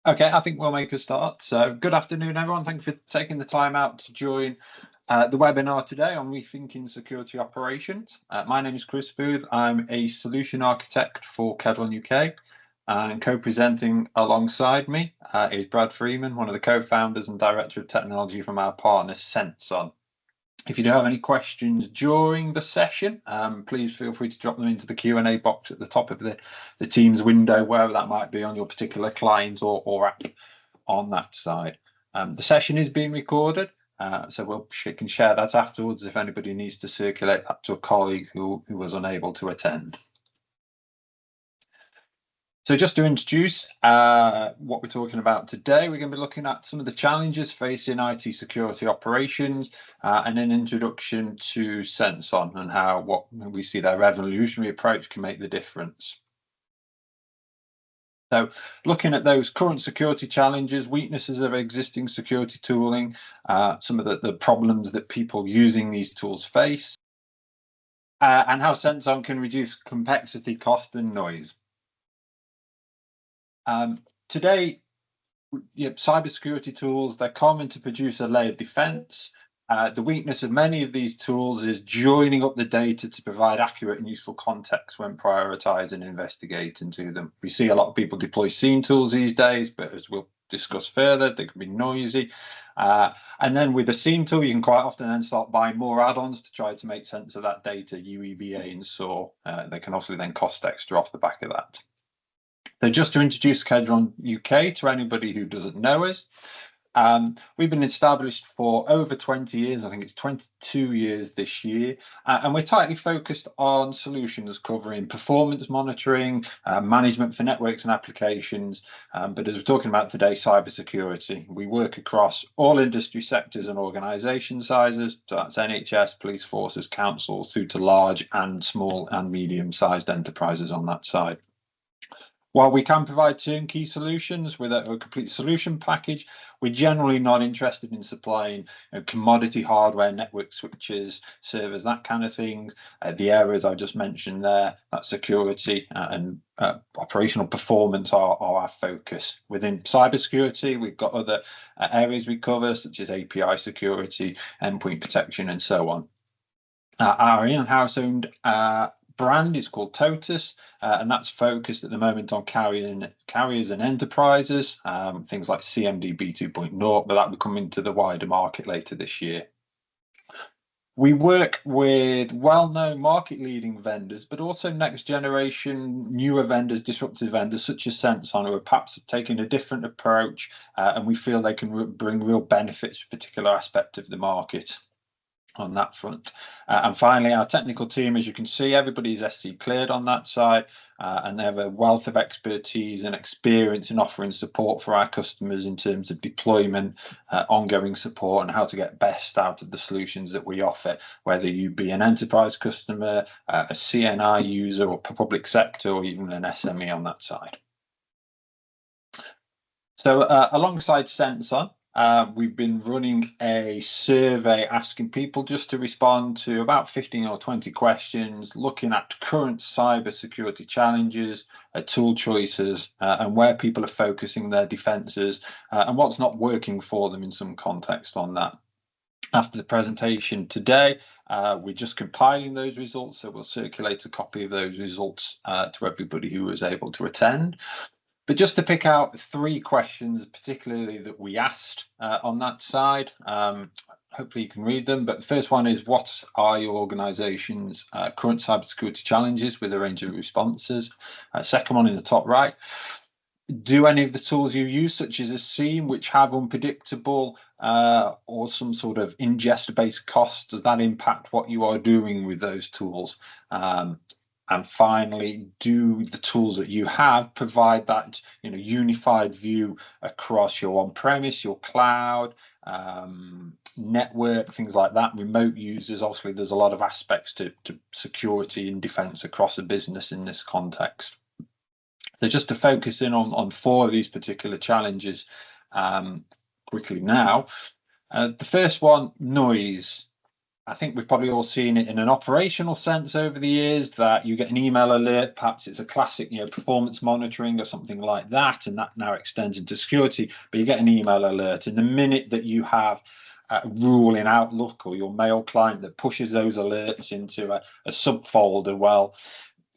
Okay, I think we'll make a start. So, good afternoon, everyone. Thank you for taking the time out to join the webinar today on Rethinking Security Operations. My name is Chris Booth. I'm a solution architect for Kedron UK, and co-presenting alongside me is Brad Freeman, one of the co-founders and director of technology from our partner Senson. If you do have any questions during the session, please feel free to drop them into the Q&A box at the top of the Teams window, wherever that might be on your particular client or app on that side. The session is being recorded, so we can share that afterwards if anybody needs to circulate that to a colleague who was unable to attend. So just to introduce what we're talking about today, we're going to be looking at some of the challenges facing IT security operations and an introduction to Senson and how what we see their revolutionary approach can make the difference. So looking at those current security challenges, weaknesses of existing security tooling, some of the problems that people using these tools face, and how Senson can reduce complexity, cost and noise. Today, cybersecurity tools, they're common to produce a layered defense. The weakness of many of these tools is joining up the data to provide accurate and useful context when prioritizing and investigating to them. We see a lot of people deploy SIEM tools these days, but as we'll discuss further, they can be noisy. And then with a SIEM tool, you can quite often then start buying more add-ons to try to make sense of that data, UEBA and SOAR. They can also then cost extra off the back of that. So just to introduce Kedron UK to anybody who doesn't know us, we've been established for over 20 years. I think it's 22 years this year. And we're tightly focused on solutions covering performance monitoring, management for networks and applications. But as we're talking about today, cybersecurity. We work across all industry sectors and organisation sizes. So that's NHS, police forces, councils, through to large and small and medium-sized enterprises on that side. While we can provide turnkey solutions with a complete solution package, we're generally not interested in supplying commodity hardware, network switches, servers, that kind of things. The areas I just mentioned there, that security and operational performance are our focus. Within cybersecurity, we've got other areas we cover, such as API security, endpoint protection, and so on. Our in-house owned brand is called Totus, and that's focused at the moment on carriers and enterprises, things like CMDB 2.0, but that will come into the wider market later this year. We work with well-known market-leading vendors, but also next-generation, newer vendors, disruptive vendors such as Senson, who are perhaps taking a different approach, and we feel they can bring real benefits to a particular aspect of the market on that front. And finally, our technical team, as you can see, everybody's SC cleared on that side, and they have a wealth of expertise and experience in offering support for our customers in terms of deployment, ongoing support, and how to get best out of the solutions that we offer, whether you be an enterprise customer, a CNI user, or public sector, or even an SME on that side. So alongside Senson, we've been running a survey asking people just to respond to about 15 or 20 questions, looking at current cybersecurity challenges, tool choices, and where people are focusing their defenses, and what's not working for them in some context on that. After the presentation today, we're just compiling those results, so we'll circulate a copy of those results to everybody who was able to attend. But just to pick out 3 questions, particularly that we asked on that side, hopefully you can read them. But the first one is, what are your organisation's current cybersecurity challenges, with a range of responses? Second one in the top right, do any of the tools you use, such as a SIEM, which have unpredictable or some sort of ingest-based costs, does that impact what you are doing with those tools? And finally, do the tools that you have provide that unified view across your on-premise, your cloud, network, things like that, remote users? Obviously, there's a lot of aspects to security and defense across a business in this context. So just to focus in on 4 of these particular challenges quickly now. The first one, noise. I think we've probably all seen it in an operational sense over the years, that you get an email alert, perhaps it's a classic, performance monitoring or something like that, and that now extends into security, but you get an email alert, and the minute that you have a rule in Outlook or your mail client that pushes those alerts into a subfolder, well,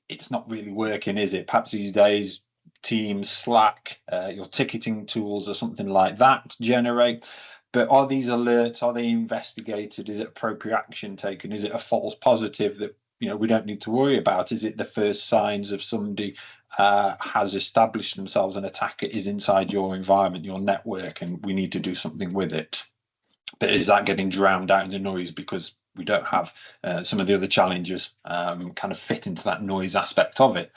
it's not really working, is it? Perhaps these days, Teams, Slack, your ticketing tools or something like that generate. But are these alerts, are they investigated? Is it appropriate action taken? Is it a false positive that we don't need to worry about? Is it the first signs of somebody has established themselves, an attacker is inside your environment, your network, and we need to do something with it? But is that getting drowned out in the noise because we don't have some of the other challenges kind of fit into that noise aspect of it?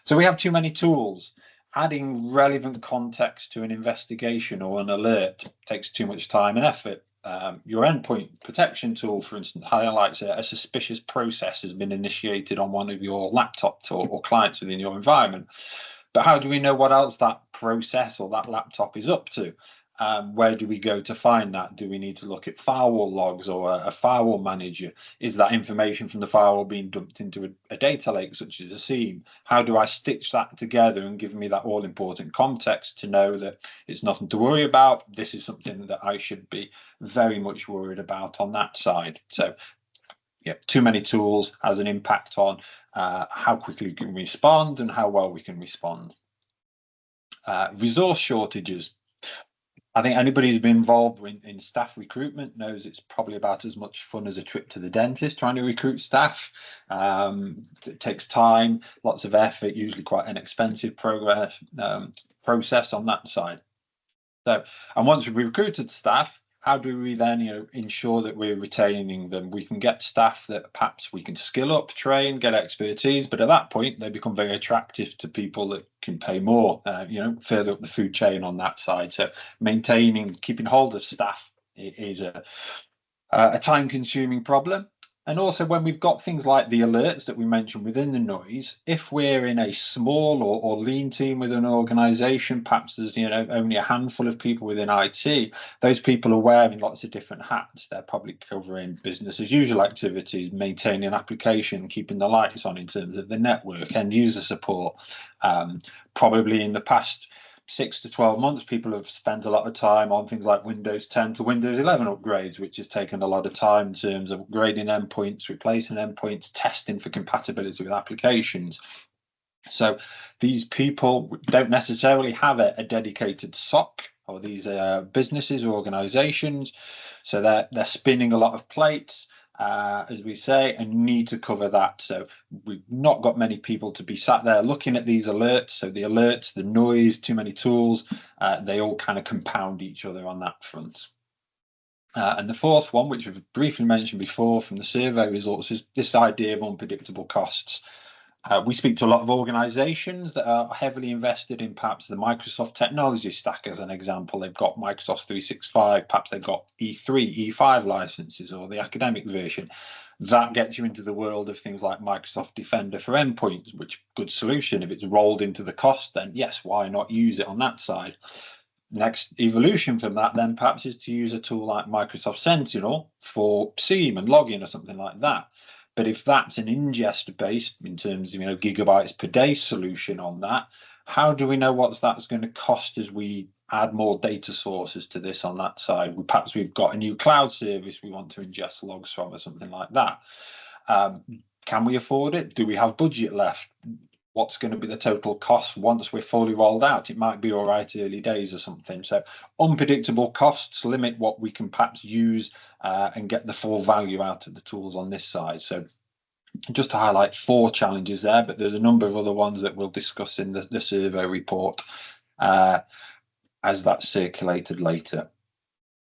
So we have too many tools. Adding relevant context to an investigation or an alert takes too much time and effort. Your endpoint protection tool, for instance, highlights a suspicious process has been initiated on one of your laptops or clients within your environment. But how do we know what else that process or that laptop is up to? Where do we go to find that? Do we need to look at firewall logs or a firewall manager? Is that information from the firewall being dumped into a data lake, such as a SIEM? How do I stitch that together and give me that all-important context to know that it's nothing to worry about? This is something that I should be very much worried about on that side. So, yeah, too many tools has an impact on how quickly we can respond and how well we can respond. Resource shortages. I think anybody who's been involved in staff recruitment knows it's probably about as much fun as a trip to the dentist trying to recruit staff. It takes time, lots of effort, usually quite an expensive process on that side. So, and once we've recruited staff, how do we then ensure that we're retaining them? We can get staff that perhaps we can skill up, train, get expertise, but at that point they become very attractive to people that can pay more, further up the food chain on that side. So maintaining, keeping hold of staff is a time-consuming problem. And also, when we've got things like the alerts that we mentioned within the noise, if we're in a small or lean team within an organization, perhaps there's only a handful of people within IT, those people are wearing lots of different hats. They're probably covering business as usual activities, maintaining an application, keeping the lights on in terms of the network, end user support. Probably in the past 6 to 12 months, people have spent a lot of time on things like Windows 10 to Windows 11 upgrades, which has taken a lot of time in terms of upgrading endpoints, replacing endpoints, testing for compatibility with applications. So these people don't necessarily have a dedicated SOC, or these businesses or organizations. So they're spinning a lot of plates, as we say, and need to cover that. So we've not got many people to be sat there looking at these alerts. So the alerts, the noise, too many tools, they all kind of compound each other on that front. And the fourth one, which we've briefly mentioned before from the survey results, is this idea of unpredictable costs. We speak to a lot of organizations that are heavily invested in perhaps the Microsoft technology stack, as an example. They've got Microsoft 365, perhaps they've got E3, E5 licenses, or the academic version. That gets you into the world of things like Microsoft Defender for endpoints, which good solution. If it's rolled into the cost, then yes, why not use it on that side? Next evolution from that then perhaps is to use a tool like Microsoft Sentinel for SIEM and login or something like that. But if that's an ingest based in terms of gigabytes per day solution on that, how do we know what that's going to cost as we add more data sources to this on that side? Perhaps we've got a new cloud service we want to ingest logs from or something like that. Can we afford it? Do we have budget left? What's going to be the total cost once we're fully rolled out? It might be all right early days or something. So unpredictable costs limit what we can perhaps use and get the full value out of the tools on this side. So just to highlight 4 challenges there, but there's a number of other ones that we'll discuss in the survey report as that's circulated later.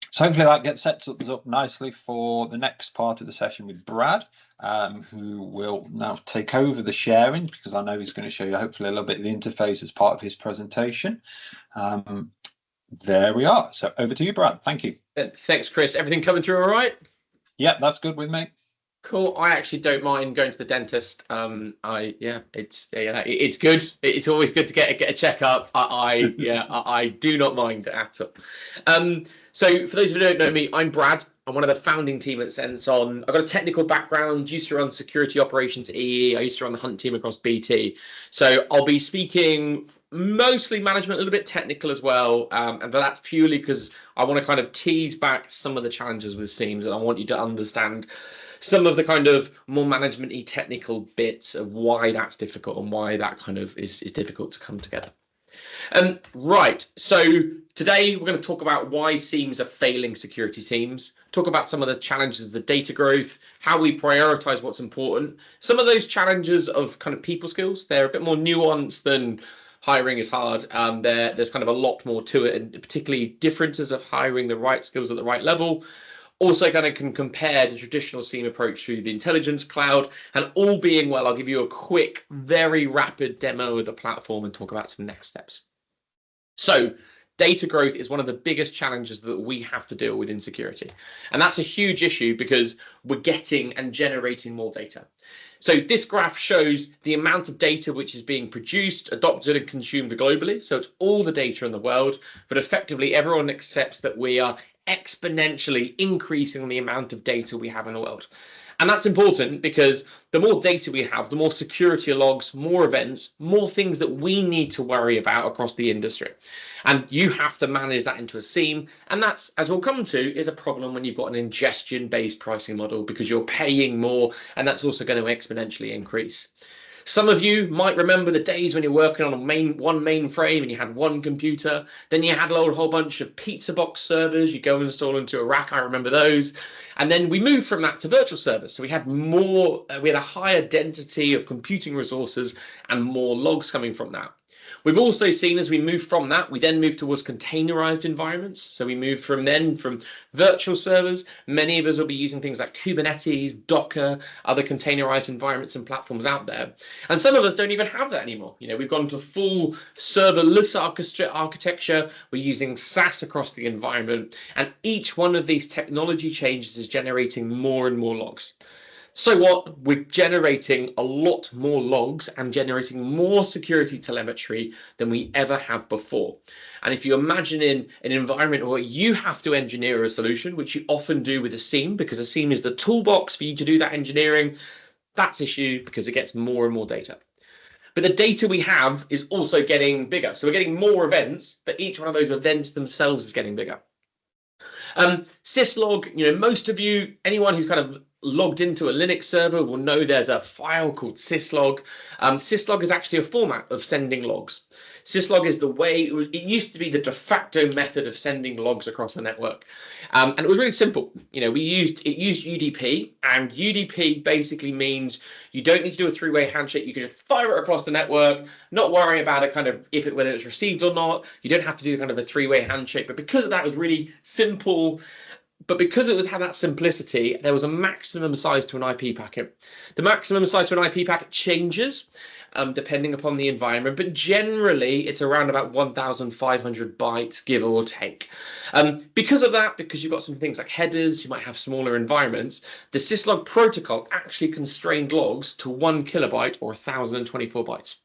So hopefully that gets set us up nicely for the next part of the session with Brad, who will now take over the sharing, because I know he's going to show you hopefully a little bit of the interface as part of his presentation. There we are. So over to you, Brad. Thank you. Thanks, Chris. Everything coming through all right? Yeah, that's good with me. Cool. I actually don't mind going to the dentist. It's good. It's always good to get a checkup. I do not mind at all. So for those who don't know me, I'm Brad. I'm one of the founding team at Senson. I've got a technical background, used to run security operations at EE. I used to run the hunt team across BT. So I'll be speaking mostly management, a little bit technical as well. And that's purely because I want to kind of tease back some of the challenges with SIEMs, and I want you to understand some of the kind of more management-y technical bits of why that's difficult and why that kind of is difficult to come together. Right, so today we're going to talk about why SIEMs are failing security teams, talk about some of the challenges of the data growth, how we prioritize what's important, some of those challenges of kind of people skills. They're a bit more nuanced than hiring is hard. There's kind of a lot more to it, and particularly differences of hiring the right skills at the right level. Also kind of can compare the traditional SIEM approach to the intelligence cloud, and all being well, I'll give you a quick, very rapid demo of the platform and talk about some next steps. So data growth is one of the biggest challenges that we have to deal with in security. And that's a huge issue because we're getting and generating more data. So this graph shows the amount of data which is being produced, adopted and consumed globally. So it's all the data in the world, but effectively everyone accepts that we are exponentially increasing the amount of data we have in the world. And that's important because the more data we have, the more security logs, more events, more things that we need to worry about across the industry. And you have to manage that into a SIEM. And that's, as we'll come to, is a problem when you've got an ingestion-based pricing model because you're paying more, and that's also going to exponentially increase. Some of you might remember the days when you're working on one mainframe and you had one computer, then you had a whole bunch of pizza box servers you go install into a rack. I remember those. And then we moved from that to virtual servers. So we had a higher density of computing resources and more logs coming from that. We've also seen as we move from that, we then move towards containerized environments. So we move from virtual servers. Many of us will be using things like Kubernetes, Docker, other containerized environments and platforms out there. And some of us don't even have that anymore. You know, we've gone to full serverless architecture. We're using SaaS across the environment. And each one of these technology changes is generating more and more logs. So what? We're generating a lot more logs and generating more security telemetry than we ever have before. And if you imagine in an environment where you have to engineer a solution, which you often do with a SIEM, because a SIEM is the toolbox for you to do that engineering, that's an issue because it gets more and more data. But the data we have is also getting bigger. So we're getting more events, but each one of those events themselves is getting bigger. syslog, most of you, anyone who's kind of logged into a Linux server will know there's a file called syslog. Syslog is actually a format of sending logs. Syslog is the way, it used to be the de facto method of sending logs across the network. And it was really simple. It used UDP, and UDP basically means you don't need to do a three-way handshake. You can just fire it across the network, not worry about it kind of whether it's received or not. You don't have to do kind of a three-way handshake. But because of that, it was really simple. But because it had that simplicity, there was a maximum size to an IP packet. The maximum size to an IP packet changes depending upon the environment, but generally it's around about 1,500 bytes, give or take. Because of that, because you've got some things like headers, you might have smaller environments, the syslog protocol actually constrained logs to 1 kilobyte or 1,024 bytes.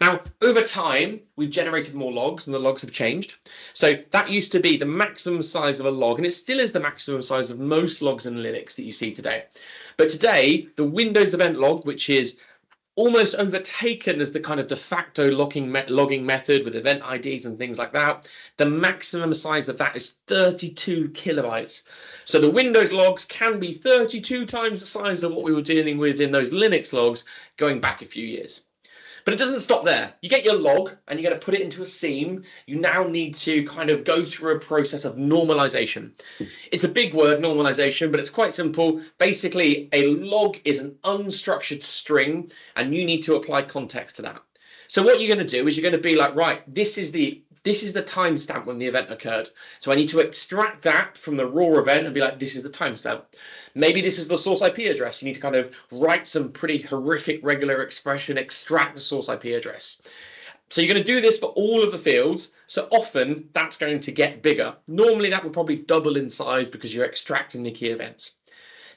Now, over time, we've generated more logs and the logs have changed. So that used to be the maximum size of a log, and it still is the maximum size of most logs in Linux that you see today. But today, the Windows event log, which is almost overtaken as the kind of de facto logging method with event IDs and things like that, the maximum size of that is 32 kilobytes. So the Windows logs can be 32 times the size of what we were dealing with in those Linux logs going back a few years. But it doesn't stop there. You get your log and you're going to put it into a SIEM. You now need to kind of go through a process of normalization. It's a big word, normalization, but it's quite simple. Basically, a log is an unstructured string and you need to apply context to that. So what you're going to do is you're going to be like, right, this is the timestamp when the event occurred. So I need to extract that from the raw event and be like, this is the timestamp. Maybe this is the source IP address. You need to kind of write some pretty horrific regular expression, extract the source IP address. So you're going to do this for all of the fields. So often that's going to get bigger. Normally that will probably double in size because you're extracting the key events.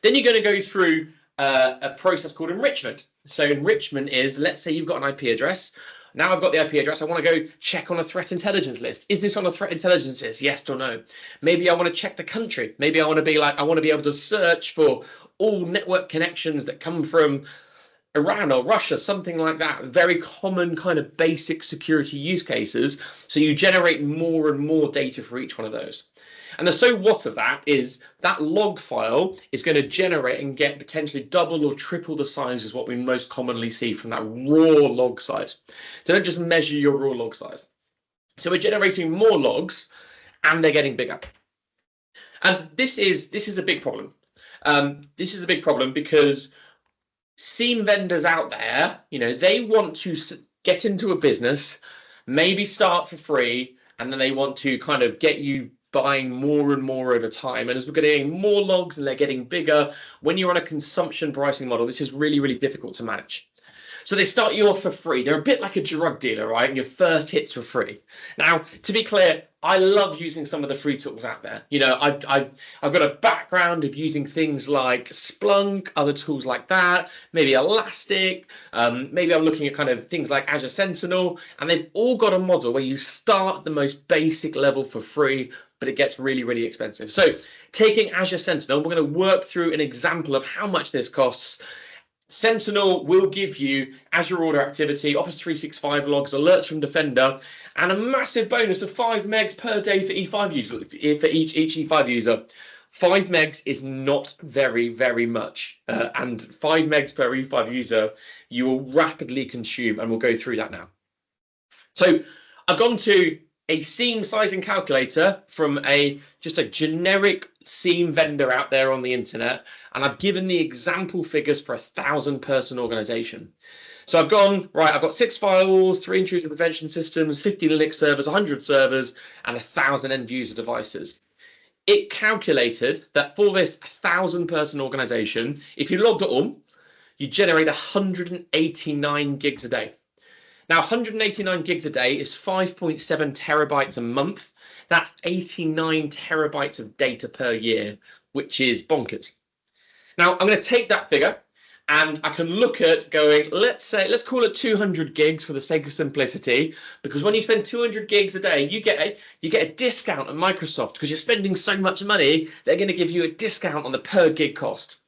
Then you're going to go through a process called enrichment. So enrichment is, let's say you've got an IP address. Now I've got the IP address. I want to go check on a threat intelligence list. Is this on a threat intelligence list? Yes or no? Maybe I want to check the country. Maybe I want to be like, I want to be able to search for all network connections that come from Iran or Russia, something like that. Very common kind of basic security use cases. So you generate more and more data for each one of those. And the so what of that is that log file is going to generate and get potentially double or triple the size as what we most commonly see from that raw log size. So don't just measure your raw log size. So we're generating more logs and they're getting bigger. And this is a big problem. This is a big problem because SIEM vendors out there, they want to get into a business, maybe start for free, and then they want to kind of get you buying more and more over time. And as we're getting more logs and they're getting bigger, when you're on a consumption pricing model, this is really, really difficult to manage. So they start you off for free. They're a bit like a drug dealer, right? And your first hit's for free. Now, to be clear, I love using some of the free tools out there. I've got a background of using things like Splunk, other tools like that, maybe Elastic, maybe I'm looking at kind of things like Azure Sentinel, and they've all got a model where you start at the most basic level for free, but it gets really, really expensive. So taking Azure Sentinel, we're going to work through an example of how much this costs. Sentinel will give you Azure Order Activity, Office 365 logs, alerts from Defender, and a massive bonus of 5 megs per day for E5 user, for each E5 user. 5 megs is not very, very much. And 5 megs per E5 user, you will rapidly consume, and we'll go through that now. So I've gone to a SIEM sizing calculator from just a generic SIEM vendor out there on the internet, and I've given the example figures for a 1,000-person organization. So I've gone, right, I've got 6 firewalls, 3 intrusion prevention systems, 50 Linux servers, 100 servers, and 1,000 end user devices. It calculated that for this 1,000-person organization, if you logged it all, you generate 189 gigs a day. Now, 189 gigs a day is 5.7 terabytes a month. That's 89 terabytes of data per year, which is bonkers. Now, I'm going to take that figure and I can look at going, let's call it 200 gigs for the sake of simplicity, because when you spend 200 gigs a day, you get a discount at Microsoft because you're spending so much money, they're going to give you a discount on the per gig cost.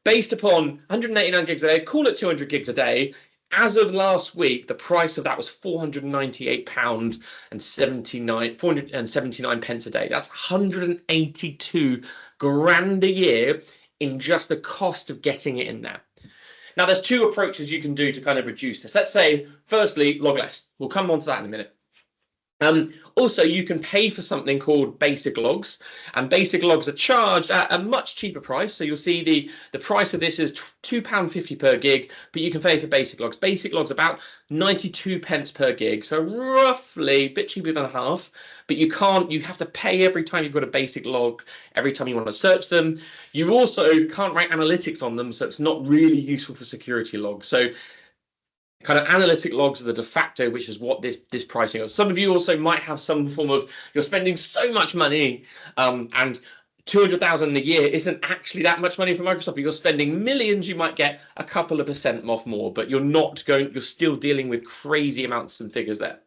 Based upon 189 gigs a day, call it 200 gigs a day. As of last week, the price of that was £479 pence a day. That's 182 grand a year in just the cost of getting it in there. Now, there's 2 approaches you can do to kind of reduce this. Let's say, firstly, log less. We'll come on to that in a minute. Also, you can pay for something called basic logs, and basic logs are charged at a much cheaper price. So you'll see the price of this is £2.50 per gig, but you can pay for basic logs. Basic logs about 92 pence per gig, so roughly a bit cheaper than half, but you have to pay every time you've got a basic log, every time you want to search them. You also can't write analytics on them, so it's not really useful for security logs. So kind of analytic logs are the de facto, which is what this pricing is. Some of you also might have some form of, you're spending so much money and 200,000 a year isn't actually that much money for Microsoft. If you're spending millions, you might get a couple of % off more, but you're still dealing with crazy amounts and figures there.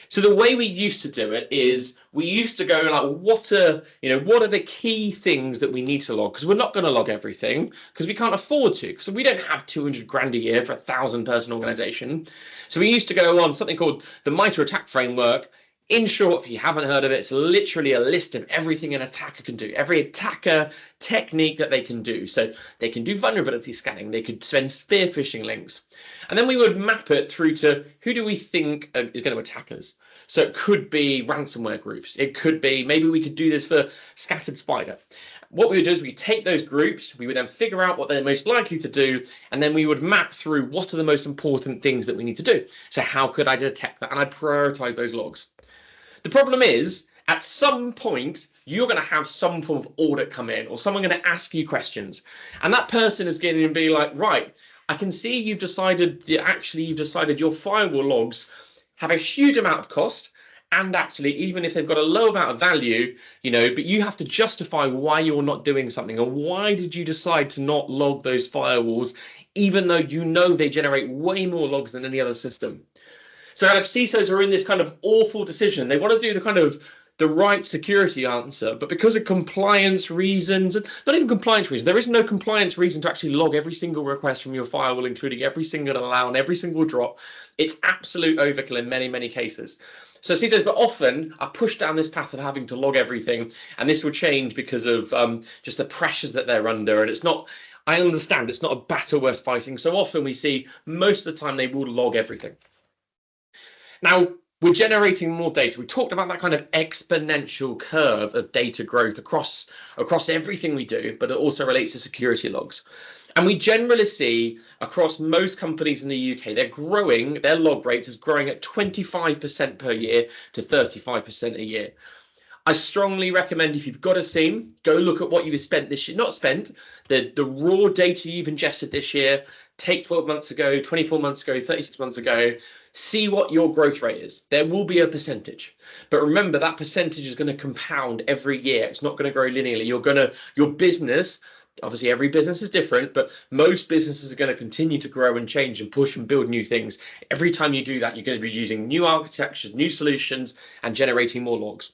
So the way we used to do it is we used to go like, what are the key things that we need to log? Because we're not going to log everything because we can't afford to, because we don't have 200 grand a year for a 1,000-person organization. So we used to go on something called the MITRE ATT&CK framework. In short, if you haven't heard of it, it's literally a list of everything an attacker can do, every attacker technique that they can do. So they can do vulnerability scanning, they could send spear phishing links. And then we would map it through to who do we think is going to attack us. So it could be ransomware groups. It could be, maybe we could do this for Scattered Spider. What we would do is we take those groups, we would then figure out what they're most likely to do, and then we would map through what are the most important things that we need to do. So how could I detect that? And I'd prioritize those logs. The problem is, at some point, you're going to have some form of audit come in, or someone going to ask you questions. And that person is going to be like, right, I can see you've decided your firewall logs have a huge amount of cost. And actually, even if they've got a low amount of value, but you have to justify why you're not doing something, or why did you decide to not log those firewalls, even though they generate way more logs than any other system. So kind of CISOs are in this kind of awful decision. They want to do the kind of the right security answer, but because of compliance reasons, and not even compliance reasons, there is no compliance reason to actually log every single request from your firewall, including every single allow and every single drop. It's absolute overkill in many, many cases. So CISOs, but often are pushed down this path of having to log everything, and this will change because of just the pressures that they're under. And it's not, I understand, it's not a battle worth fighting. So often we see most of the time they will log everything. Now, we're generating more data. We talked about that kind of exponential curve of data growth across everything we do, but it also relates to security logs. And we generally see across most companies in the UK, they're growing, their log rate is growing at 25% per year to 35% a year. I strongly recommend, if you've got a SIEM, go look at what you've spent this year, not spent, the raw data you've ingested this year, take 12 months ago, 24 months ago, 36 months ago, see what your growth rate is. There will be a percentage, but remember that percentage is going to compound every year. It's not going to grow linearly. Your business, obviously every business is different, but most businesses are going to continue to grow and change and push and build new things. Every time you do that, you're going to be using new architectures, new solutions, and generating more logs.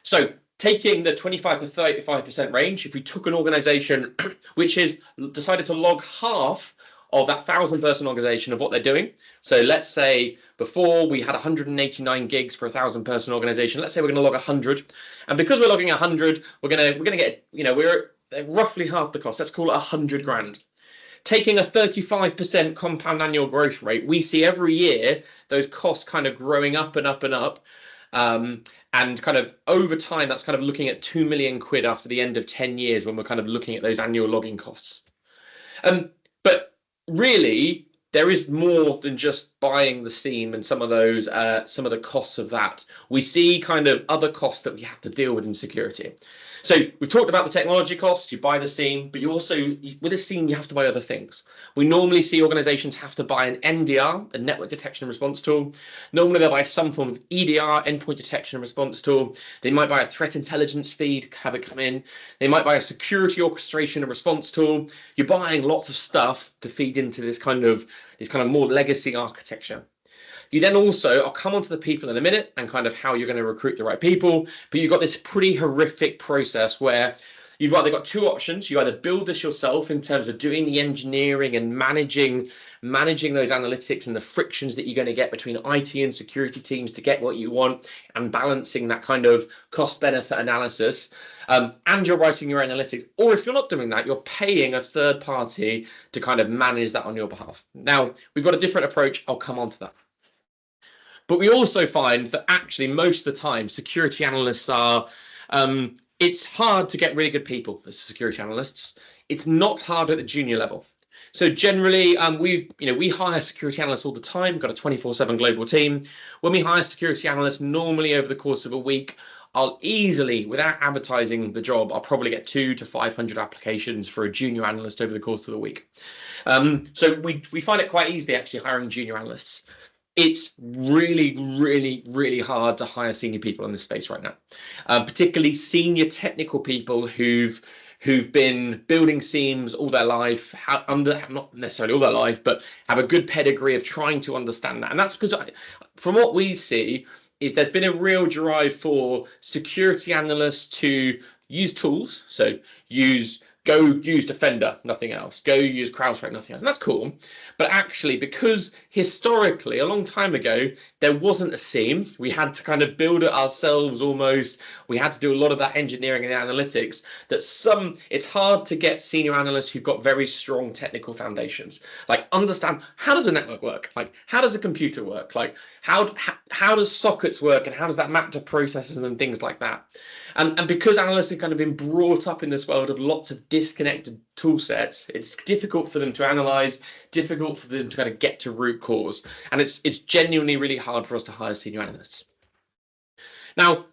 So taking the 25 to 35% range, if we took an organization which is decided to log half of that 1,000-person organization of what they're doing. So let's say before we had 189 gigs for a 1,000-person organization. Let's say we're going to log 100, and because we're logging 100, we're going to get, we're at roughly half the cost. Let's call it 100 grand. Taking a 35% compound annual growth rate, we see every year those costs kind of growing up and up and up. And kind of over time, that's kind of looking at 2 million quid after the end of 10 years when we're kind of looking at those annual logging costs. But really, there is more than just buying the SIEM and some of the costs of that. We see kind of other costs that we have to deal with in security. So we've talked about the technology costs. You buy the SIEM, but you also, with a SIEM, you have to buy other things. We normally see organizations have to buy an NDR, a network detection and response tool. Normally they'll buy some form of EDR, endpoint detection and response tool. They might buy a threat intelligence feed, have it come in. They might buy a security orchestration and response tool. You're buying lots of stuff to feed into this kind of more legacy architecture. You then also, I'll come on to the people in a minute and kind of how you're going to recruit the right people, but you've got this pretty horrific process where you've either got two options. You either build this yourself in terms of doing the engineering and managing those analytics and the frictions that you're going to get between IT and security teams to get what you want, and balancing that kind of cost-benefit analysis, and you're writing your analytics. Or if you're not doing that, you're paying a third party to kind of manage that on your behalf. Now, we've got a different approach. I'll come on to that. But we also find that actually most of the time security analysts are, it's hard to get really good people as security analysts. It's not hard at the junior level. So generally, we hire security analysts all the time. We've got a 24/7 global team. When we hire security analysts, normally over the course of a week, I'll easily, without advertising the job, I'll probably get 200 to 500 applications for a junior analyst over the course of the week. So we find it quite easy actually hiring junior analysts. It's really, really, really hard to hire senior people in this space right now, particularly senior technical people who've been building SIEMs all their life, not necessarily all their life, but have a good pedigree of trying to understand that. And that's because from what we see is there's been a real drive for security analysts to use tools. So go use Defender, nothing else. Go use CrowdStrike, nothing else. And that's cool. But actually, because historically, a long time ago, there wasn't a SIEM, we had to kind of build it ourselves almost. We had to do a lot of that engineering and analytics. It's hard to get senior analysts who've got very strong technical foundations. Like, understand, how does a network work? Like, how does a computer work? Like, how does sockets work, and how does that map to processes and things like that? And because analysts have kind of been brought up in this world of lots of disconnected tool sets, it's difficult for them to analyze, difficult for them to kind of get to root cause. And it's genuinely really hard for us to hire senior analysts. Now,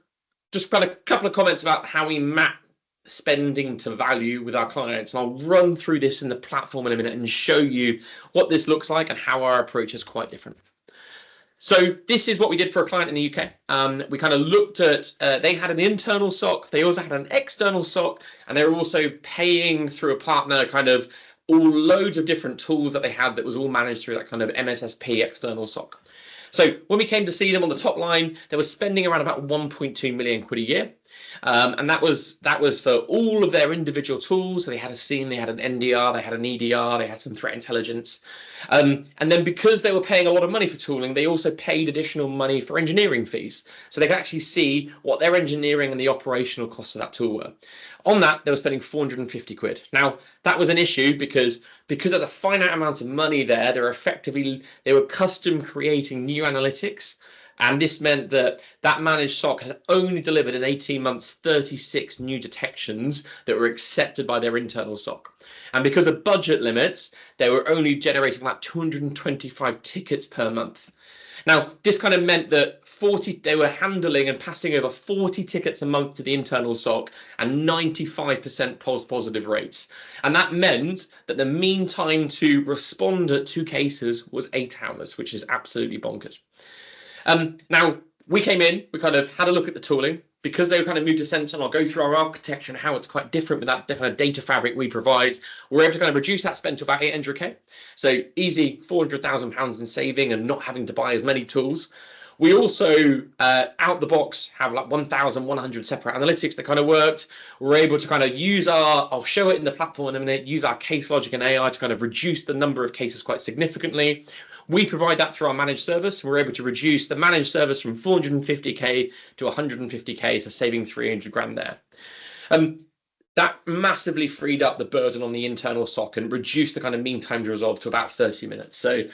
just got a couple of comments about how we map spending to value with our clients. And I'll run through this in the platform in a minute and show you what this looks like and how our approach is quite different. So this is what we did for a client in the UK. We kind of looked at, they had an internal SOC, they also had an external SOC, and they were also paying through a partner kind of loads of different tools that they had that was all managed through that kind of MSSP external SOC. So when we came to see them on the top line, they were spending around about 1.2 million quid a year. And that was for all of their individual tools. So they had a SIEM, they had an NDR, they had an EDR, they had some threat intelligence. And then because they were paying a lot of money for tooling, they also paid additional money for engineering fees. So they could actually see what their engineering and the operational costs of that tool were. On that, they were spending 450 quid. Now, that was an issue because there's a finite amount of money there, they were custom creating new analytics. And this meant that managed SOC had only delivered in 18 months 36 new detections that were accepted by their internal SOC. And because of budget limits, they were only generating about 225 tickets per month. Now, this kind of meant that they were handling and passing over 40 tickets a month to the internal SOC and 95% false positive rates. And that meant that the mean time to respond to cases was 8 hours, which is absolutely bonkers. Now, we came in, we kind of had a look at the tooling. Because they were kind of moved to Sensor, I'll go through our architecture and how it's quite different with that kind of data fabric we provide. We're able to kind of reduce that spend to about 800k. So easy £400,000 in saving and not having to buy as many tools. We also, out the box, have like 1,100 separate analytics that kind of worked. We're able to kind of use I'll show it in the platform in a minute, use our case logic and AI to kind of reduce the number of cases quite significantly. We provide that through our managed service. We're able to reduce the managed service from 450k to 150k, so saving 300 grand there. That massively freed up the burden on the internal SOC and reduced the kind of mean time to resolve to about 30 minutes. So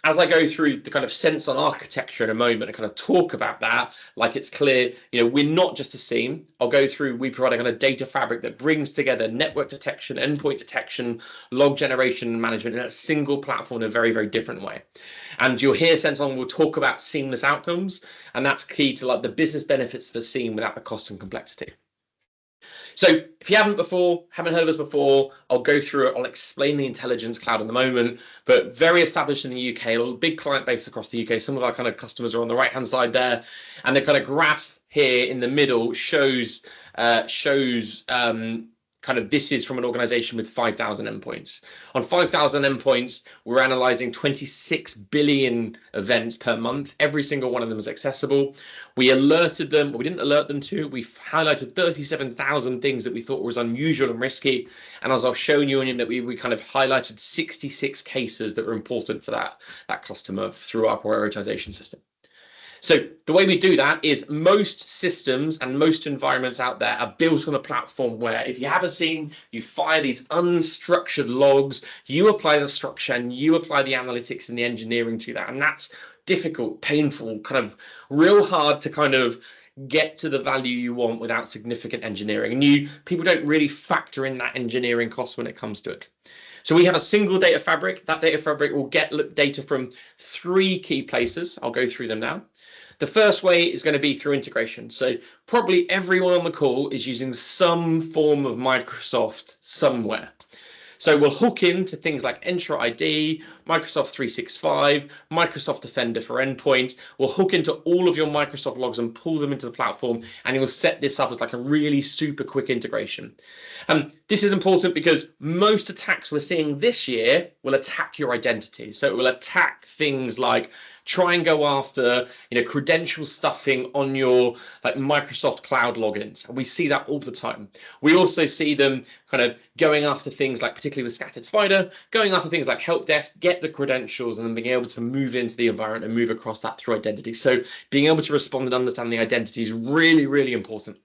as I go through the kind of sense on architecture in a moment and kind of talk about that, like it's clear, we're not just a SIEM. I'll go through, we provide a kind of data fabric that brings together network detection, endpoint detection, log generation and management in a single platform in a very, very different way. And you'll hear Senton will talk about seamless outcomes, and that's key to like the business benefits of a SIEM without the cost and complexity. So if you haven't heard of us before, I'll go through it. I'll explain the intelligence cloud in a moment, but very established in the UK, a big client base across the UK. Some of our kind of customers are on the right-hand side there, and the kind of graph here in the middle shows kind of this is from an organization with 5,000 endpoints. On 5,000 endpoints, we're analyzing 26 billion events per month. Every single one of them is accessible. We alerted them, but we didn't alert them to. We highlighted 37,000 things that we thought was unusual and risky. And as I'll show you in that, we kind of highlighted 66 cases that were important for that customer through our prioritization system. So the way we do that is most systems and most environments out there are built on a platform where if you have a SIEM, you fire these unstructured logs, you apply the structure and you apply the analytics and the engineering to that. And that's difficult, painful, kind of real hard to kind of get to the value you want without significant engineering. And people don't really factor in that engineering cost when it comes to it. So we have a single data fabric. That data fabric will get data from 3 key places. I'll go through them now. The first way is going to be through integration. So probably everyone on the call is using some form of Microsoft somewhere. So we'll hook into things like Entra ID, Microsoft 365, Microsoft Defender for Endpoint. We'll hook into all of your Microsoft logs and pull them into the platform, and you'll set this up as like a really super quick integration. This is important because most attacks we're seeing this year will attack your identity. So it will attack things like try and go after, credential stuffing on your like Microsoft cloud logins. And we see that all the time. We also see them kind of going after things like, particularly with Scattered Spider, going after things like help desk, get the credentials, and then being able to move into the environment and move across that through identity. So being able to respond and understand the identity is really, really important.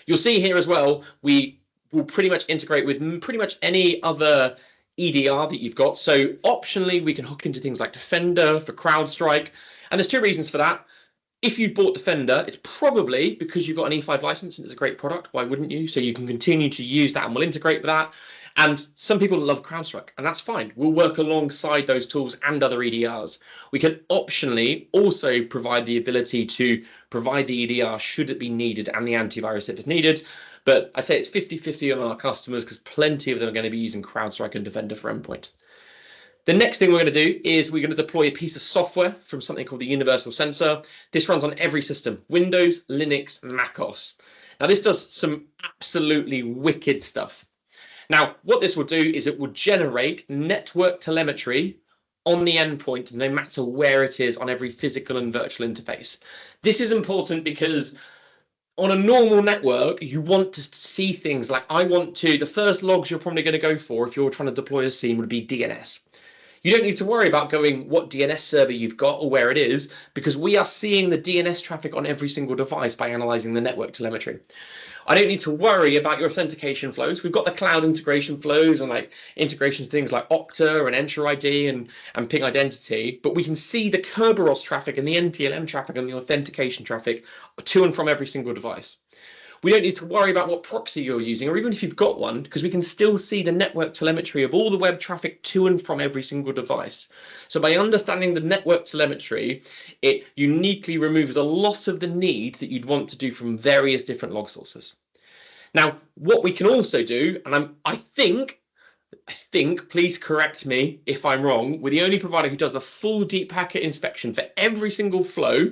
You'll see here as well, we will pretty much integrate with pretty much any other EDR that you've got. So optionally, we can hook into things like Defender for CrowdStrike. And there's 2 reasons for that. If you bought Defender, it's probably because you've got an E5 license and it's a great product. Why wouldn't you? So you can continue to use that and we'll integrate with that. And some people love CrowdStrike, and that's fine. We'll work alongside those tools and other EDRs. We can optionally also provide the ability to provide the EDR should it be needed and the antivirus if it's needed. But I'd say it's 50-50 on our customers because plenty of them are going to be using CrowdStrike and Defender for Endpoint. The next thing we're going to do is we're going to deploy a piece of software from something called the Universal Sensor. This runs on every system, Windows, Linux, macOS. Now this does some absolutely wicked stuff. Now what this will do is it will generate network telemetry on the endpoint, no matter where it is on every physical and virtual interface. This is important because on a normal network, you want to see things like the first logs you're probably going to go for if you're trying to deploy a SIEM would be DNS. You don't need to worry about going what DNS server you've got or where it is, because we are seeing the DNS traffic on every single device by analyzing the network telemetry. I don't need to worry about your authentication flows. We've got the cloud integration flows and like integrations, things like Okta and Enter ID and Ping Identity, but we can see the Kerberos traffic and the NTLM traffic and the authentication traffic to and from every single device. We don't need to worry about what proxy you're using, or even if you've got one, because we can still see the network telemetry of all the web traffic to and from every single device. So by understanding the network telemetry, it uniquely removes a lot of the need that you'd want to do from various different log sources. Now, what we can also do, and I think, please correct me if I'm wrong, we're the only provider who does the full deep packet inspection for every single flow,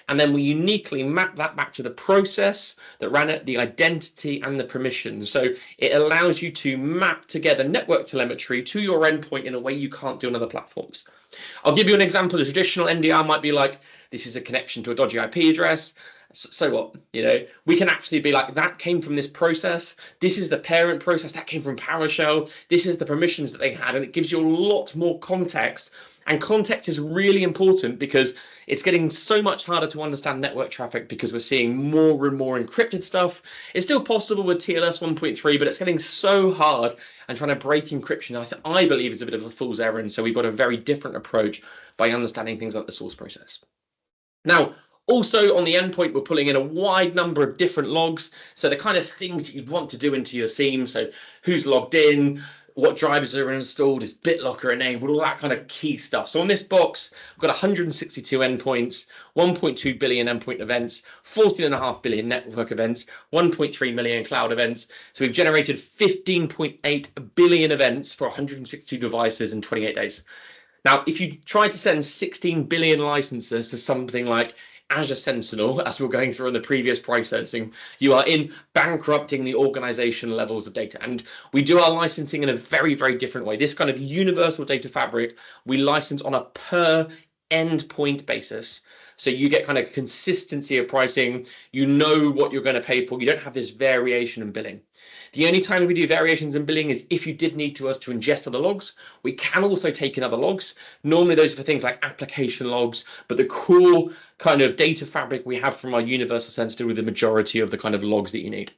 and then we uniquely map that back to the process that ran it, the identity and the permissions. So it allows you to map together network telemetry to your endpoint in a way you can't do on other platforms. I'll give you an example. A traditional NDR might be like, this is a connection to a dodgy IP address. So what, we can actually be like, that came from this process. This is the parent process that came from PowerShell. This is the permissions that they had, and it gives you a lot more context. And context is really important because it's getting so much harder to understand network traffic because we're seeing more and more encrypted stuff. It's still possible with TLS 1.3, but it's getting so hard, and trying to break encryption, I believe, is a bit of a fool's errand. So we've got a very different approach by understanding things like the source process. Now, also on the endpoint, we're pulling in a wide number of different logs. So the kind of things that you'd want to do into your SIEM. So who's logged in, what drivers are installed, is BitLocker enabled, all that kind of key stuff. So on this box, we've got 162 endpoints, 1.2 billion endpoint events, 14.5 billion network events, 1.3 million cloud events. So we've generated 15.8 billion events for 162 devices in 28 days. Now, if you try to send 16 billion licenses to something like Azure Sentinel, as we're going through in the previous processing, you are bankrupting the organization levels of data. And we do our licensing in a very, very different way. This kind of universal data fabric, we license on a per endpoint basis. So you get kind of consistency of pricing. You know what you're going to pay for. You don't have this variation in billing. The only time we do variations in billing is if you did need us to ingest other logs. We can also take in other logs. Normally those are for things like application logs, but the core kind of data fabric we have from our universal sensitive with the majority of the kind of logs that you need.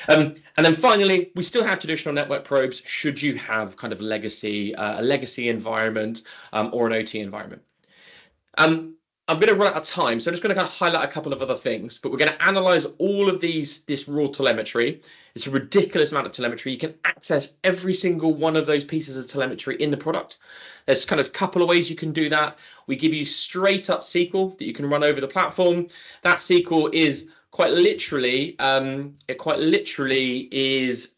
And then finally, we still have traditional network probes should you have kind of a legacy environment or an OT environment. I'm going to run out of time, so I'm just going to kind of highlight a couple of other things, but we're going to analyze all of this raw telemetry. It's a ridiculous amount of telemetry. You can access every single one of those pieces of telemetry in the product. There's kind of a couple of ways you can do that. We give you straight up SQL that you can run over the platform. That SQL is quite literally, is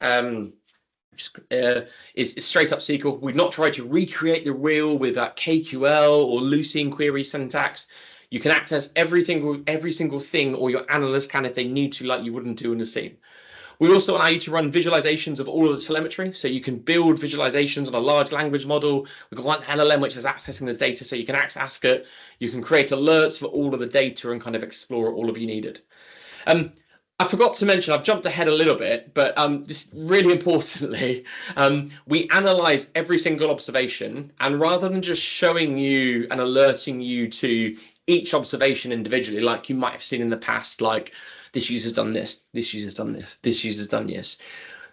straight up SQL. We've not tried to recreate the real with KQL or Lucene query syntax. You can access every single thing, or your analyst can if they need to, like you wouldn't do in a SIEM. We also allow you to run visualizations of all of the telemetry. So you can build visualizations on a large language model. We've got one LLM which is accessing the data, so you can ask it. You can create alerts for all of the data and kind of explore all of you needed. I forgot to mention, I've jumped ahead a little bit, but just really importantly, we analyze every single observation, and rather than just showing you and alerting you to each observation individually, like you might have seen in the past, like this user's done this, this user's done this, this user's done this.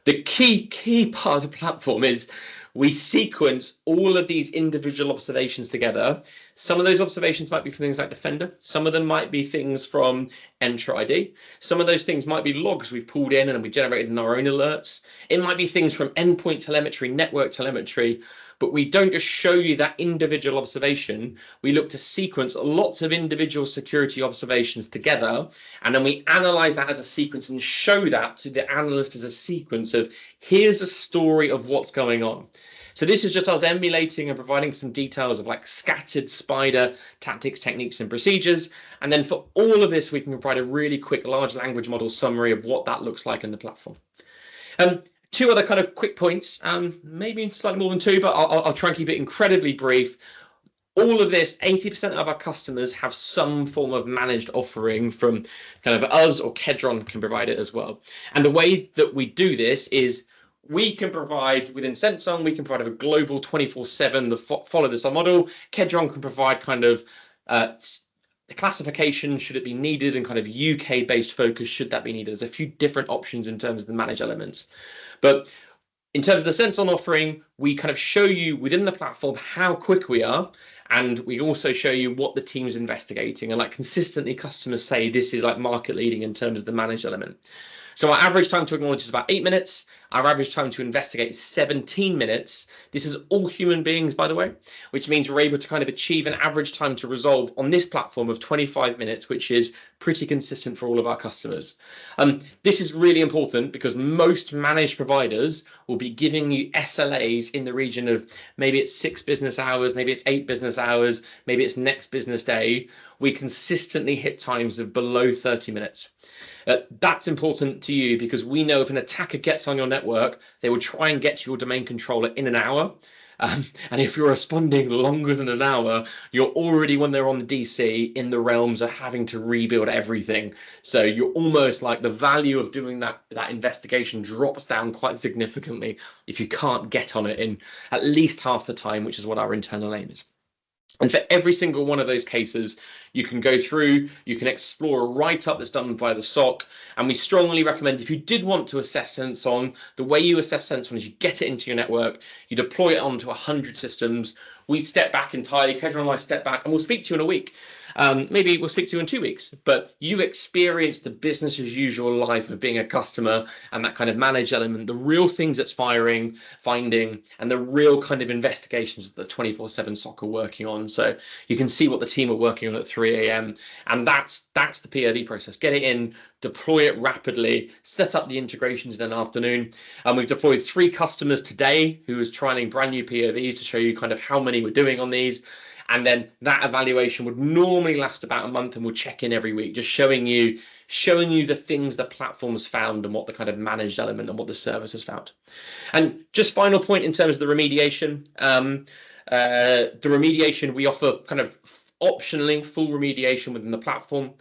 The key part of the platform is we sequence all of these individual observations together. Some of those observations might be from things like Defender. Some of them might be things from Enter ID. Some of those things might be logs we've pulled in and we generated in our own alerts. It might be things from endpoint telemetry, network telemetry, but we don't just show you that individual observation. We look to sequence lots of individual security observations together, and then we analyze that as a sequence and show that to the analyst as a sequence of here's a story of what's going on. So this is just us emulating and providing some details of like scattered spider tactics, techniques, and procedures. And then for all of this, we can provide a really quick large language model summary of what that looks like in the platform. Two other kind of quick points, maybe slightly more than two, but I'll try and keep it incredibly brief. all of this, 80% of our customers have some form of managed offering from kind of us, or Kedron can provide it as well. And the way that we do this is we can provide within Senson, we can provide a global 24/7, follow this model. Kedron can provide kind of the classification, should it be needed, and kind of UK based focus, should that be needed. There's a few different options in terms of the managed elements. But in terms of the Senson offering, we kind of show you within the platform how quick we are, and we also show you what the team's investigating. And like consistently, customers say this is like market leading in terms of the managed element. So our average time to acknowledge is about 8 minutes. Our average time to investigate is 17 minutes. This is all human beings, by the way, which means we're able to kind of achieve an average time to resolve on this platform of 25 minutes, which is pretty consistent for all of our customers. This is really important because most managed providers will be giving you SLAs in the region of maybe it's 6 business hours, maybe it's 8 business hours, maybe it's next business day. We consistently hit times of below 30 minutes. That's important to you because we know if an attacker gets on your network, they will try and get to your domain controller in an hour. And if you're responding longer than an hour, you're already, when they're on the DC, in the realms of having to rebuild everything. So you're almost like the value of doing that investigation drops down quite significantly if you can't get on it in at least half the time, which is what our internal aim is. And for every single one of those cases, you can go through, you can explore a write-up that's done by the SOC. And we strongly recommend, if you did want to assess Senson, the way you assess Senson is you get it into your network, you deploy it onto 100 systems. We step back entirely, Kedron and I step back, and we'll speak to you in a week. Maybe we'll speak to you in 2 weeks, but you experience the business as usual life of being a customer and that kind of managed element, the real things that's finding, and the real kind of investigations that the 24/7 SOC are working on. So you can see what the team are working on at 3 a.m. And that's the POV process. Get it in, deploy it rapidly, set up the integrations in an afternoon. And we've deployed 3 customers today who is trialing brand new POVs to show you kind of how many we're doing on these. And then that evaluation would normally last about a month, and we'll check in every week, just showing you the things the platform has found and what the kind of managed element and what the service has found. And just final point in terms of the remediation. The remediation, we offer kind of optionally full remediation within the platform.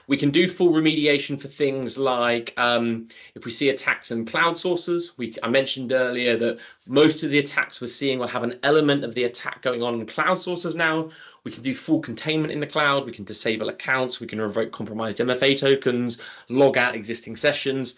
We can do full remediation for things like if we see attacks in cloud sources. I mentioned earlier that most of the attacks we're seeing will have an element of the attack going on in cloud sources now. We can do full containment in the cloud. We can disable accounts. We can revoke compromised MFA tokens, log out existing sessions.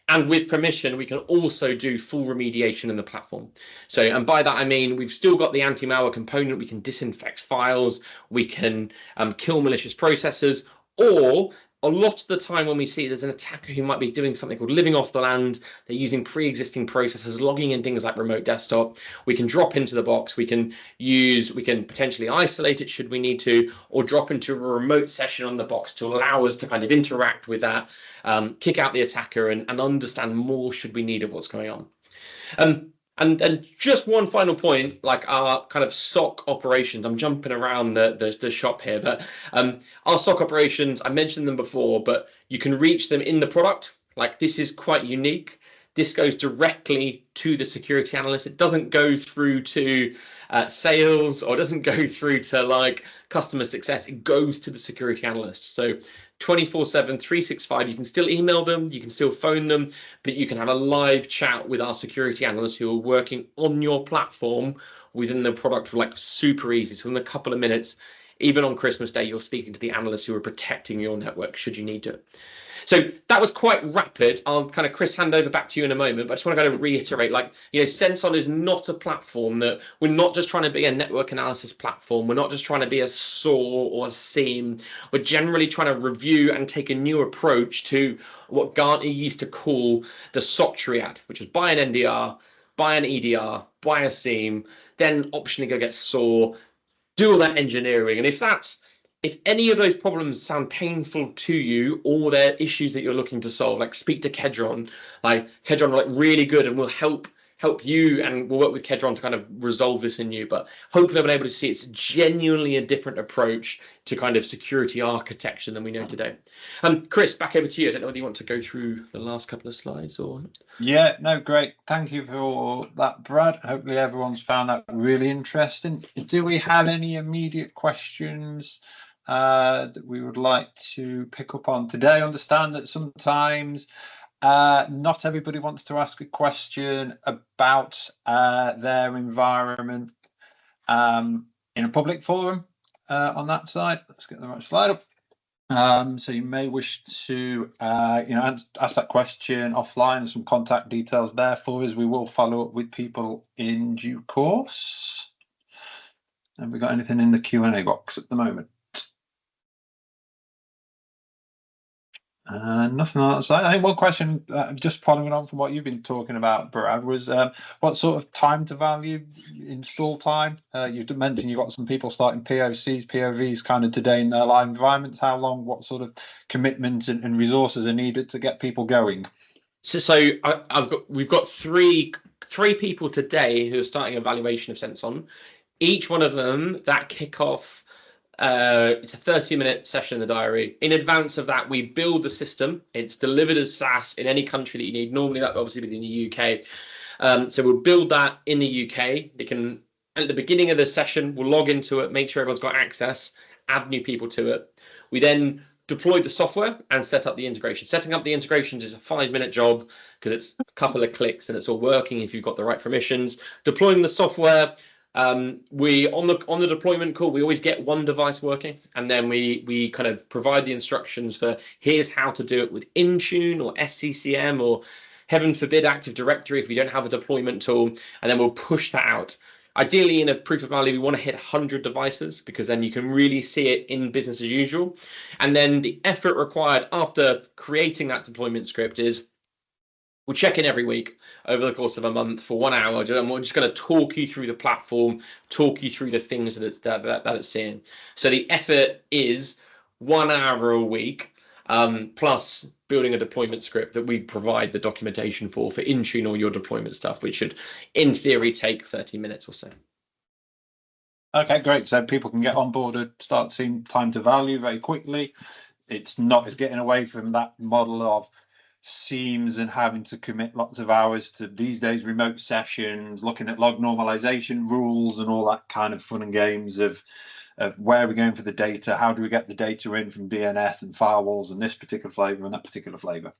And with permission, we can also do full remediation in the platform. So, and by that, I mean, we've still got the anti-malware component. We can disinfect files. We can kill malicious processes. Or a lot of the time when we see there's an attacker who might be doing something called living off the land, they're using pre-existing processes, logging in things like remote desktop, we can drop into the box, we can potentially isolate it should we need to, or drop into a remote session on the box to allow us to kind of interact with that, kick out the attacker and understand more should we need of what's going on. And just one final point, like our kind of SOC operations, I'm jumping around the shop here, but our SOC operations, I mentioned them before, but you can reach them in the product. Like this is quite unique. This goes directly to the security analyst. It doesn't go through to sales, or doesn't go through to like customer success. It goes to the security analyst. So 24/7, 365, you can still email them, you can still phone them, but you can have a live chat with our security analysts who are working on your platform within the product for like super easy. So in a couple of minutes, even on Christmas Day, you're speaking to the analysts who are protecting your network should you need to. So that was quite rapid. I'll kind of, Chris, hand over back to you in a moment, but I just want to kind of reiterate, like, you know, Senson is not a platform that we're not just trying to be a network analysis platform. We're not just trying to be a SOAR or a SIEM. We're generally trying to review and take a new approach to what Gartner used to call the SOC triad, which is buy an NDR, buy an EDR, buy a SIEM, then optionally go get SOAR, do all that engineering. And if any of those problems sound painful to you, or they're issues that you're looking to solve, like speak to Kedron. Like Kedron are like really good and will help help you, and we'll work with Kedron to kind of resolve this in you. But hopefully I've been able to see it's genuinely a different approach to kind of security architecture than we know today. Chris, back over to you. I don't know whether you want to go through the last couple of slides or... Yeah, no, great. Thank you for that, Brad. Hopefully everyone's found that really interesting. Do we have any immediate questions that we would like to pick up on today? I understand that sometimes not everybody wants to ask a question about their environment in a public forum on that side. Let's get the right slide up. So you may wish to ask that question offline, and some contact details there for us. We will follow up with people in due course. Have we got anything in the Q&A box at the moment? Nothing on that side. I think one question, just following on from what you've been talking about, Brad, was what sort of time to value, install time? You mentioned you've got some people starting POCs, POVs kind of today in their live environments. How long, what sort of commitment and resources are needed to get people going? So we've got three people today who are starting evaluation of Sense-On. Each one of them, that kickoff, it's a 30-minute session in the diary. In advance of that, we build the system. It's delivered as SaaS in any country that you need. Normally, that would obviously be in the UK. So we'll build that in the UK. They can, at the beginning of the session, we'll log into it, make sure everyone's got access, add new people to it. We then deploy the software and set up the integration. Setting up the integrations is a 5-minute job because it's a couple of clicks and it's all working if you've got the right permissions. Deploying the software, we on the deployment call, we always get one device working, and then we kind of provide the instructions for here's how to do it with Intune or SCCM or, heaven forbid, Active Directory if we don't have a deployment tool, and then we'll push that out. Ideally, in a proof of value, we want to hit 100 devices because then you can really see it in business as usual. And then the effort required after creating that deployment script is we'll check in every week over the course of a month for 1 hour, and we're just going to talk you through the platform, talk you through the things that it's seeing. So the effort is 1 hour a week, plus building a deployment script that we provide the documentation for Intune or your deployment stuff, which should, in theory, take 30 minutes or so. Okay, great. So people can get onboarded, start seeing time to value very quickly. It's getting away from that model of SIEMs and having to commit lots of hours to, these days, remote sessions, looking at log normalization rules and all that kind of fun and games of where we're going for the data, how do we get the data in from DNS and firewalls and this particular flavor and that particular flavor.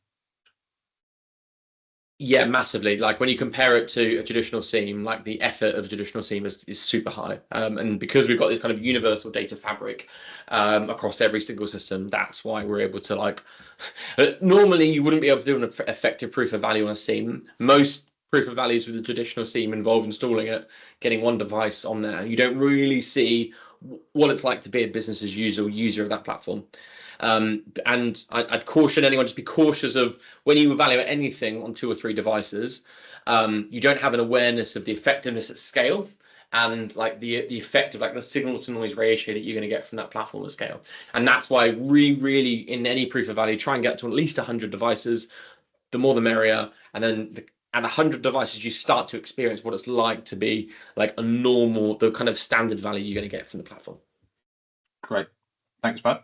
Yeah, massively. Like when you compare it to a traditional SIEM, like the effort of a traditional SIEM is super high. And because we've got this kind of universal data fabric across every single system, that's why we're able to, like, normally you wouldn't be able to do an effective proof of value on a SIEM. Most proof of values with the traditional SIEM involve installing it, getting one device on there. You don't really see what it's like to be a business as usual user of that platform. And I'd caution anyone, just be cautious of when you evaluate anything on 2 or 3 devices, you don't have an awareness of the effectiveness at scale and like the effect of like the signal to noise ratio that you're going to get from that platform at scale. And that's why we really, in any proof of value, try and get to at least 100 devices. The more the merrier. And then at 100 devices, you start to experience what it's like to be like a normal, the kind of standard value you're going to get from the platform. Great. Thanks, Pat.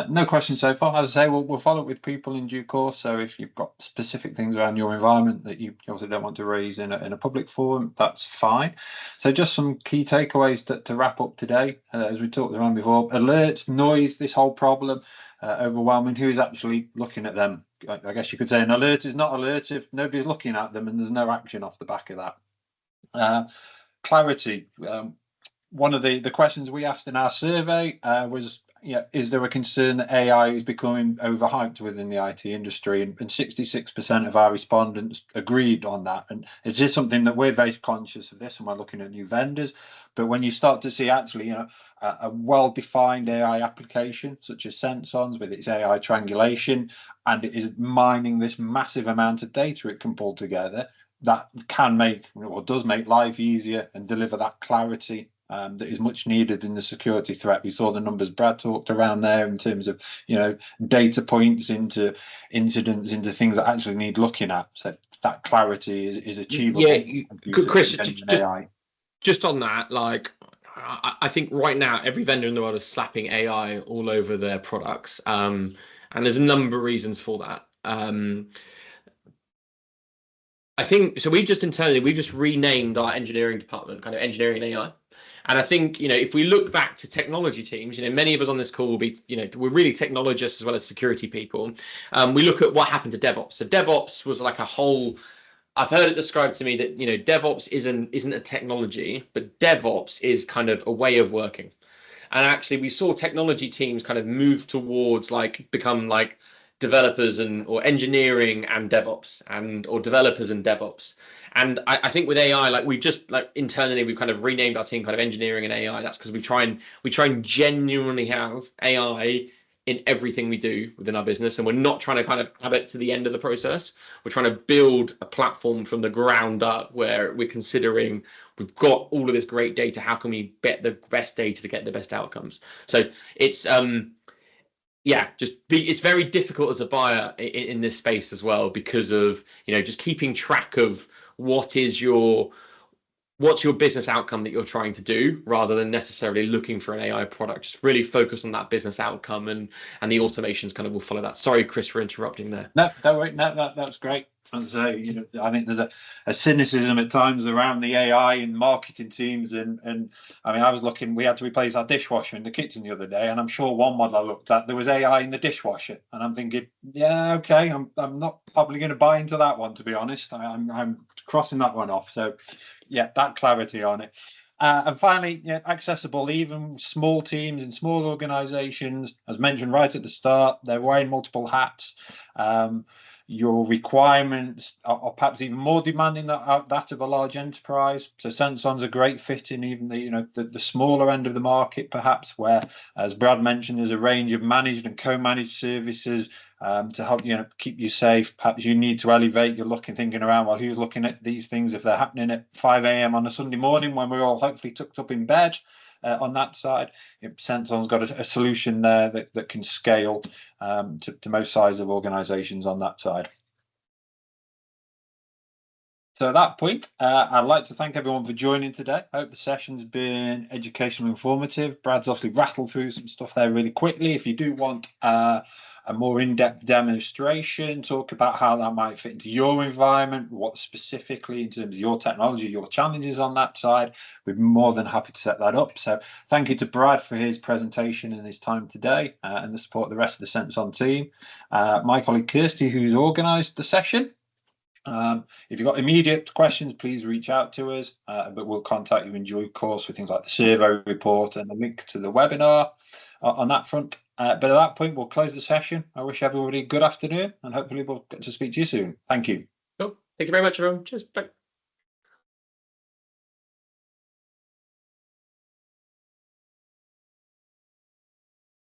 No questions so far. As I say, we'll follow up with people in due course. So if you've got specific things around your environment that you also don't want to raise in a public forum, that's fine. So just some key takeaways to wrap up today. As we talked around before, alerts, noise, this whole problem, overwhelming. Who is actually looking at them? I guess you could say an alert is not alert if nobody's looking at them and there's no action off the back of that. Clarity. One of the questions we asked in our survey was, is there a concern that AI is becoming overhyped within the IT industry? And 66% of our respondents agreed on that. And it is something that we're very conscious of this, and we're looking at new vendors. But when you start to see actually, a well-defined AI application such as Sense-On's with its AI triangulation, and it is mining this massive amount of data it can pull together, that can make, or does make, life easier and deliver that clarity that is much needed in the security threat. We saw the numbers Brad talked around there in terms of, data points into incidents, into things that actually need looking at. So that clarity is achievable. Yeah, Chris, AI. just on that, like, I think right now every vendor in the world is slapping AI all over their products, and there's a number of reasons for that. I think so. We've just renamed our engineering department kind of engineering and AI. And I think, if we look back to technology teams, many of us on this call will be, we're really technologists as well as security people. We look at what happened to DevOps. So DevOps was like a whole, I've heard it described to me that, DevOps isn't a technology, but DevOps is kind of a way of working. And actually we saw technology teams kind of move towards become like developers or engineering and DevOps or developers and DevOps. And I think with AI, we've just internally we've kind of renamed our team kind of engineering and AI. That's because we try and genuinely have AI in everything we do within our business, and we're not trying to kind of have it to the end of the process. We're trying to build a platform from the ground up where we're considering we've got all of this great data. How can we get the best data to get the best outcomes? So it's it's very difficult as a buyer in this space as well, because of just keeping track of what's your business outcome that you're trying to do, rather than necessarily looking for an AI product. Just really focus on that business outcome, and the automations kind of will follow that. Sorry, Chris, for interrupting there. No, don't worry. No, that's great. As I say, I think there's a cynicism at times around the AI in marketing teams, and I mean, I was looking. We had to replace our dishwasher in the kitchen the other day, and I'm sure one model I looked at, there was AI in the dishwasher, and I'm thinking, yeah, okay, I'm not probably going to buy into that one, to be honest. I'm crossing that one off. So, yeah, that clarity on it. And finally, accessible, even small teams and small organizations, as mentioned right at the start, they're wearing multiple hats. Your requirements are perhaps even more demanding than that of a large enterprise. So Senson's a great fit in even the smaller end of the market, perhaps, where, as Brad mentioned, there's a range of managed and co-managed services to help keep you safe. Perhaps you need to elevate. You're thinking around, well, who's looking at these things if they're happening at 5 a.m. on a Sunday morning when we're all hopefully tucked up in bed? On that side, Senson's got a solution there that can scale to most size of organizations on that side. So at that point, I'd like to thank everyone for joining today. I hope the session's been educational, informative. Brad's obviously rattled through some stuff there really quickly. If you do want a more in-depth demonstration, talk about how that might fit into your environment, what specifically in terms of your technology, your challenges on that side, we'd be more than happy to set that up. So thank you to Brad for his presentation and his time today, and the support of the rest of the Senson team. My colleague Kirsty, who's organised the session. If you've got immediate questions, please reach out to us, but we'll contact you in due course with things like the survey report and the link to the webinar on that front. But at that point, we'll close the session. I wish everybody a good afternoon, and hopefully we'll get to speak to you soon. Thank you. Cool. Thank you very much, everyone. Cheers. Bye.